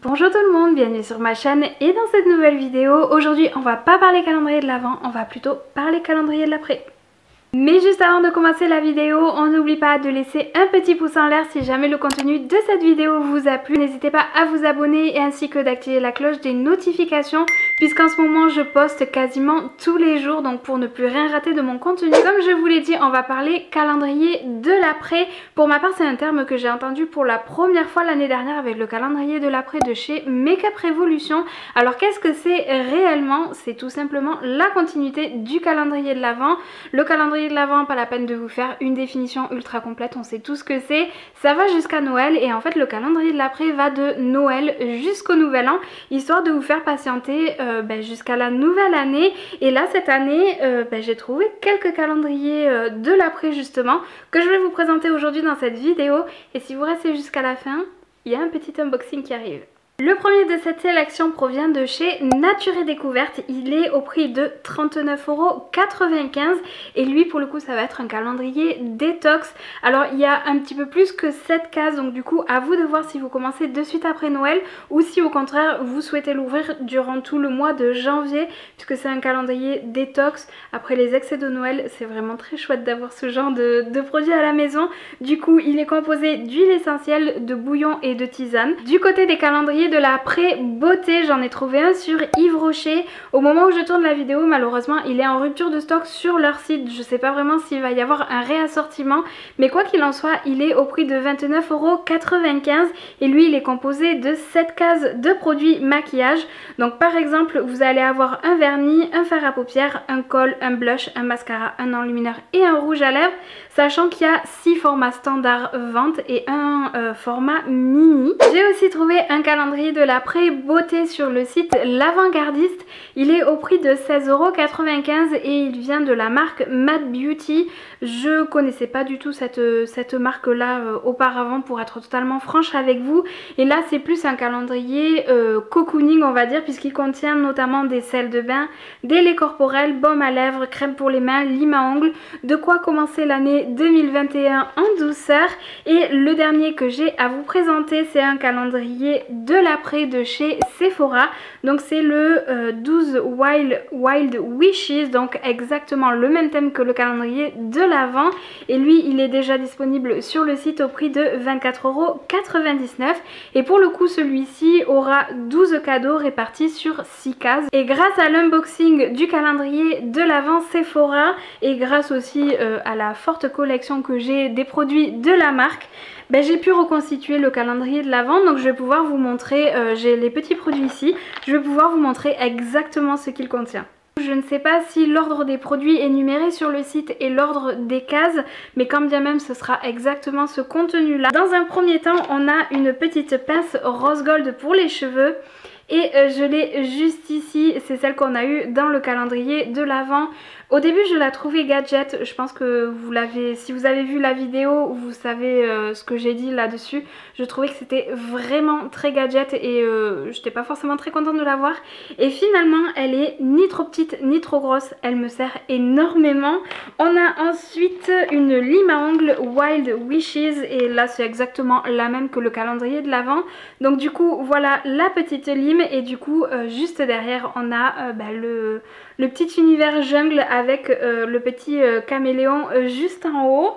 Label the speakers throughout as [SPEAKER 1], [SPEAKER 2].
[SPEAKER 1] Bonjour tout le monde, bienvenue sur ma chaîne et dans cette nouvelle vidéo, aujourd'hui on va pas parler calendrier de l'Avent, on va plutôt parler calendrier de l'après. Mais juste avant de commencer la vidéo, on n'oublie pas de laisser un petit pouce en l'air si jamais le contenu de cette vidéo vous a plu. N'hésitez pas à vous abonner ainsi que d'activer la cloche des notifications puisqu'en ce moment je poste quasiment tous les jours, donc pour ne plus rien rater de mon contenu. Comme je vous l'ai dit, on va parler calendrier de l'après. Pour ma part, c'est un terme que j'ai entendu pour la première fois l'année dernière avec le calendrier de l'après de chez Make-up Revolution. Alors qu'est-ce que c'est réellement? C'est tout simplement la continuité du calendrier de l'Avent. Le calendrier de l'Avent, pas la peine de vous faire une définition ultra complète, on sait tout ce que c'est. Ça va jusqu'à Noël et en fait le calendrier de l'après va de Noël jusqu'au Nouvel An, histoire de vous faire patienter jusqu'à la nouvelle année. Et là cette année j'ai trouvé quelques calendriers de l'après justement que je vais vous présenter aujourd'hui dans cette vidéo. Et si vous restez jusqu'à la fin, il y a un petit unboxing qui arrive. Le premier de cette sélection provient de chez Nature et Découverte. Il est au prix de 39,95 € et lui pour le coup ça va être un calendrier détox. Alors il y a un petit peu plus que 7 cases, donc du coup à vous de voir si vous commencez de suite après Noël ou si au contraire vous souhaitez l'ouvrir durant tout le mois de janvier, puisque c'est un calendrier détox. Après les excès de Noël, c'est vraiment très chouette d'avoir ce genre de produit à la maison. Du coup il est composé d'huile essentielle, de bouillon et de tisane. Du côté des calendriers de la pré-beauté, j'en ai trouvé un sur Yves Rocher. Au moment où je tourne la vidéo, malheureusement il est en rupture de stock sur leur site. Je sais pas vraiment s'il va y avoir un réassortiment, mais quoi qu'il en soit, il est au prix de 29,95 € et lui il est composé de 7 cases de produits maquillage. Donc par exemple vous allez avoir un vernis, un fard à paupières, un col, un blush, un mascara, un enlumineur et un rouge à lèvres, sachant qu'il y a 6 formats standard vente et un format mini. J'ai aussi trouvé un calendrier de la pré-beauté sur le site L'Avant-Gardiste. Il est au prix de 16,95 € et il vient de la marque Mad Beauty. Je connaissais pas du tout cette marque là auparavant, pour être totalement franche avec vous. Et là c'est plus un calendrier cocooning on va dire, puisqu'il contient notamment des sels de bain, des laits corporels, baume à lèvres, crème pour les mains, lime à ongles. De quoi commencer l'année 2021 en douceur. Et le dernier que j'ai à vous présenter, c'est un calendrier de l'après de chez Sephora. Donc c'est le 12 Wild Wishes, donc exactement le même thème que le calendrier de l'Avent. Et lui il est déjà disponible sur le site au prix de 24,99 €. Et pour le coup celui-ci aura 12 cadeaux répartis sur 6 cases. Et grâce à l'unboxing du calendrier de l'Avent Sephora et grâce aussi à la forte collection que j'ai des produits de la marque, j'ai pu reconstituer le calendrier de l'Avent. Donc je vais pouvoir vous montrer, j'ai les petits produits ici, je vais pouvoir vous montrer exactement ce qu'il contient. Je ne sais pas si l'ordre des produits est numéré sur le site et l'ordre des cases, mais quand bien même ce sera exactement ce contenu là. Dans un premier temps on a une petite pince rose gold pour les cheveux. Et je l'ai juste ici, c'est celle qu'on a eue dans le calendrier de l'Avent. Au début je la trouvais gadget, je pense que vous l'avez, si vous avez vu la vidéo, vous savez ce que j'ai dit là-dessus. Je trouvais que c'était vraiment très gadget et j'étais pas forcément très contente de l'avoir. Et finalement elle est ni trop petite ni trop grosse, elle me sert énormément. On a ensuite une lime à ongles Wild Wishes et là c'est exactement la même que le calendrier de l'Avent. Donc du coup voilà la petite lime et du coup juste derrière on a le petit univers jungle avec le petit caméléon juste en haut.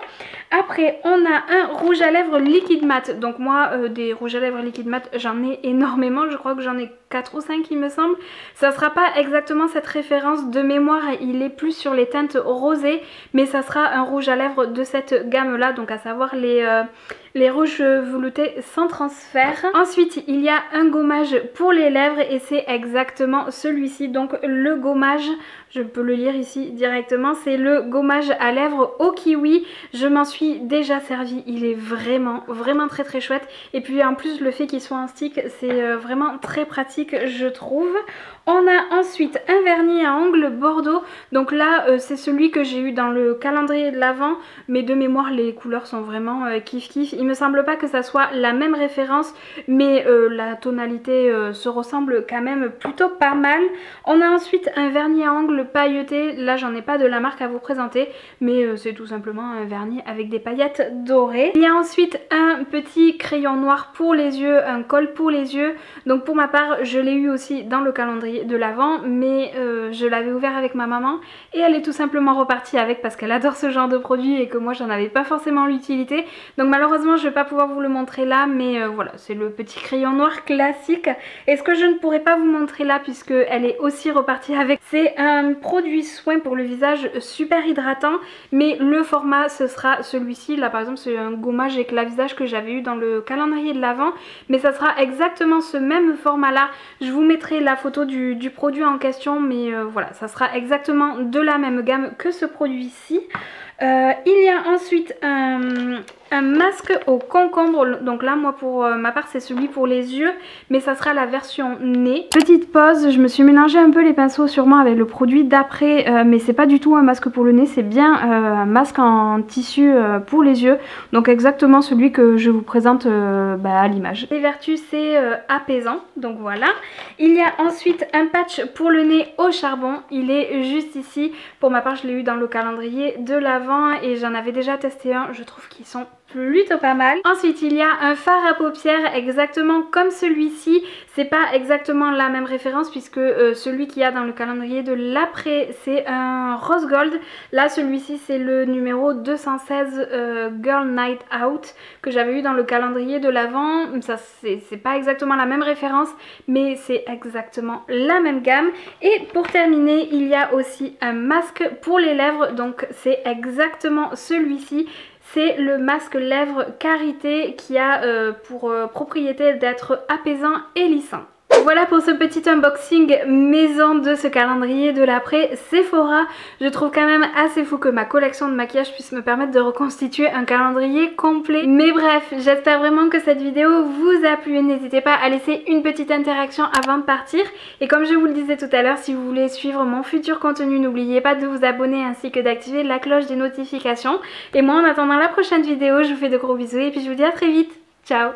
[SPEAKER 1] Après on a un rouge à lèvres liquide mat. Donc moi des rouges à lèvres liquide mat j'en ai énormément, je crois que j'en ai 4 ou 5 il me semble. Ça sera pas exactement cette référence de mémoire, il est plus sur les teintes rosées, mais ça sera un rouge à lèvres de cette gamme là, donc à savoir les rouges veloutés sans transfert. Ensuite il y a un gommage pour les lèvres et c'est exactement celui-ci, donc le gommage, je peux le lire ici directement, c'est le gommage à lèvres au kiwi. Je m'en suis déjà servi, il est vraiment très très chouette. Et puis en plus le fait qu'il soit en stick, c'est vraiment très pratique je trouve. On a ensuite un vernis à ongles Bordeaux. Donc là c'est celui que j'ai eu dans le calendrier de l'Avent, mais de mémoire les couleurs sont vraiment kiff kiff. Il me semble pas que ça soit la même référence, mais la tonalité se ressemble quand même plutôt pas mal. On a ensuite un vernis à ongles vernis pailleté. Là j'en ai pas de la marque à vous présenter, mais c'est tout simplement un vernis avec des paillettes dorées. Il y a ensuite un petit crayon noir pour les yeux, un col pour les yeux. Donc pour ma part je l'ai eu aussi dans le calendrier de l'Avent, mais je l'avais ouvert avec ma maman et elle est tout simplement repartie avec parce qu'elle adore ce genre de produit et que moi j'en avais pas forcément l'utilité. Donc malheureusement je vais pas pouvoir vous le montrer là, mais voilà, c'est le petit crayon noir classique. Et ce que je ne pourrais pas vous montrer là puisque elle est aussi repartie avec, c'est un produit soin pour le visage super hydratant, mais le format ce sera celui-ci. Là par exemple c'est un gommage éclat visage que j'avais eu dans le calendrier de l'Avent, mais ça sera exactement ce même format là. Je vous mettrai la photo du produit en question, mais voilà, ça sera exactement de la même gamme que ce produit-ci. Il y a ensuite un masque au concombre. Donc là moi pour ma part c'est celui pour les yeux, mais ça sera la version nez. Petite pause, je me suis mélangé un peu les pinceaux sûrement avec le produit d'après, mais c'est pas du tout un masque pour le nez, c'est bien un masque en tissu pour les yeux. Donc exactement celui que je vous présente à l'image. Les vertus c'est apaisant, donc voilà. Il y a ensuite un patch pour le nez au charbon, il est juste ici. Pour ma part je l'ai eu dans le calendrier de l'Avent et j'en avais déjà testé un, je trouve qu'ils sont plutôt pas mal. Ensuite il y a un fard à paupières exactement comme celui-ci, c'est pas exactement la même référence puisque celui qu'il y a dans le calendrier de l'après c'est un rose gold. Là celui-ci c'est le numéro 216 Girl Night Out que j'avais eu dans le calendrier de l'Avent. Ça c'est pas exactement la même référence, mais c'est exactement la même gamme. Et pour terminer il y a aussi un masque pour les lèvres, donc c'est exactement celui-ci. C'est le masque lèvres Karité qui a pour propriété d'être apaisant et lissant. Voilà pour ce petit unboxing maison de ce calendrier de l'après Sephora. Je trouve quand même assez fou que ma collection de maquillage puisse me permettre de reconstituer un calendrier complet. Mais bref, j'espère vraiment que cette vidéo vous a plu. N'hésitez pas à laisser une petite interaction avant de partir. Et comme je vous le disais tout à l'heure, si vous voulez suivre mon futur contenu, n'oubliez pas de vous abonner ainsi que d'activer la cloche des notifications. Et moi en attendant la prochaine vidéo, je vous fais de gros bisous et puis je vous dis à très vite. Ciao!